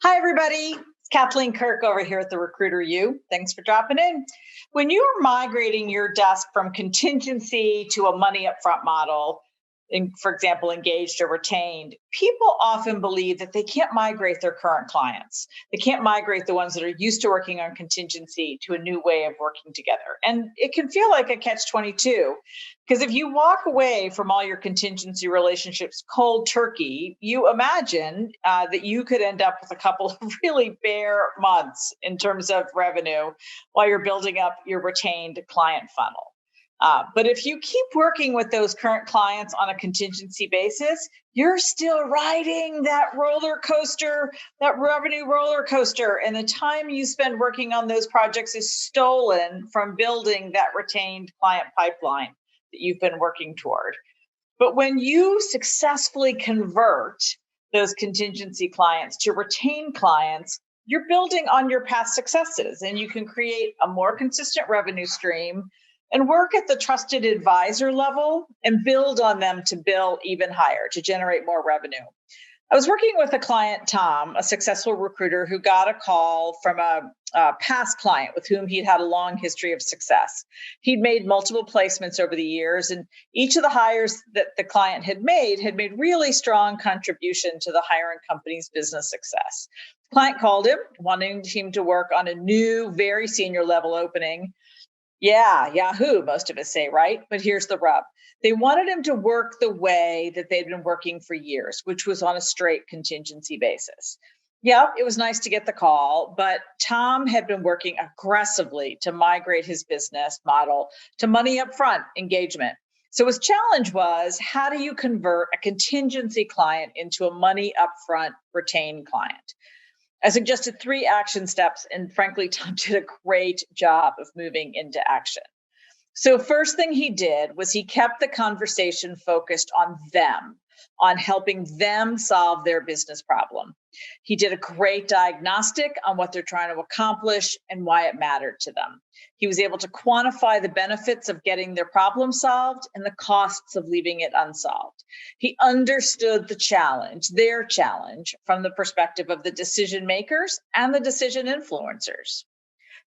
Hi, everybody. It's Kathleen Kirk over here at the Recruiter U. Thanks for dropping in. When you are migrating your desk from contingency to a money upfront model, for example, engaged or retained, people often believe that they can't migrate their current clients. They can't migrate the ones that are used to working on contingency to a new way of working together. And it can feel like a catch-22, because if you walk away from all your contingency relationships cold turkey, you imagine that you could end up with a couple of really bare months in terms of revenue while you're building up your retained client funnel. But if you keep working with those current clients on a contingency basis, you're still riding that roller coaster, that revenue roller coaster. And the time you spend working on those projects is stolen from building that retained client pipeline that you've been working toward. But when you successfully convert those contingency clients to retained clients, you're building on your past successes, and you can create a more consistent revenue stream and work at the trusted advisor level and build on them to bill even higher, to generate more revenue. I was working with a client, Tom, a successful recruiter who got a call from a past client with whom he'd had a long history of success. He'd made multiple placements over the years, and each of the hires that the client had made really strong contribution to the hiring company's business success. The client called him, wanting him to work on a new, very senior level opening. Yeah, Yahoo, most of us say, right? But here's the rub. They wanted him to work the way that they'd been working for years, which was on a straight contingency basis. Yeah, it was nice to get the call, but Tom had been working aggressively to migrate his business model to money upfront engagement. So his challenge was, how do you convert a contingency client into a money upfront retained client? I suggested 3 action steps, and frankly, Tom did a great job of moving into action. So first thing he did was he kept the conversation focused on them, on helping them solve their business problem. He did a great diagnostic on what they're trying to accomplish and why it mattered to them. He was able to quantify the benefits of getting their problem solved and the costs of leaving it unsolved. He understood the challenge, their challenge, from the perspective of the decision makers and the decision influencers.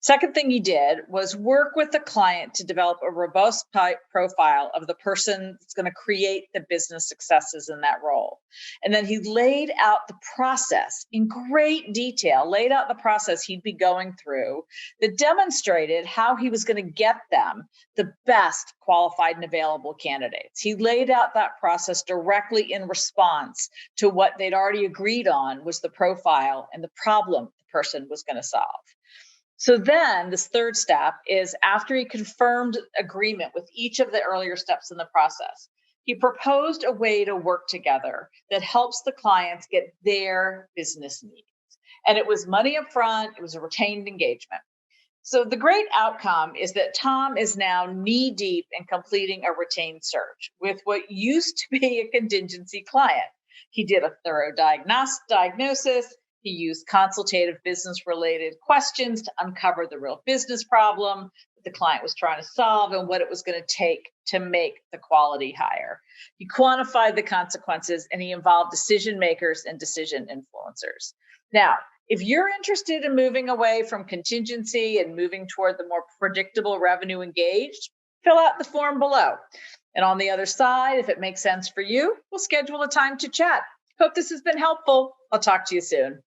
Second thing he did was work with the client to develop a robust profile of the person that's going to create the business successes in that role. And then he laid out the process in great detail, laid out the process he'd be going through that demonstrated how he was going to get them the best qualified and available candidates. He laid out that process directly in response to what they'd already agreed on was the profile and the problem the person was going to solve. So then this third step is, after he confirmed agreement with each of the earlier steps in the process, he proposed a way to work together that helps the clients get their business needs. And it was money up front, it was a retained engagement. So the great outcome is that Tom is now knee deep in completing a retained search with what used to be a contingency client. He did a thorough diagnosis. He used consultative business-related questions to uncover the real business problem that the client was trying to solve and what it was going to take to make the quality higher. He quantified the consequences, and he involved decision makers and decision influencers. Now, if you're interested in moving away from contingency and moving toward the more predictable revenue engaged, fill out the form below. And on the other side, if it makes sense for you, we'll schedule a time to chat. Hope this has been helpful. I'll talk to you soon.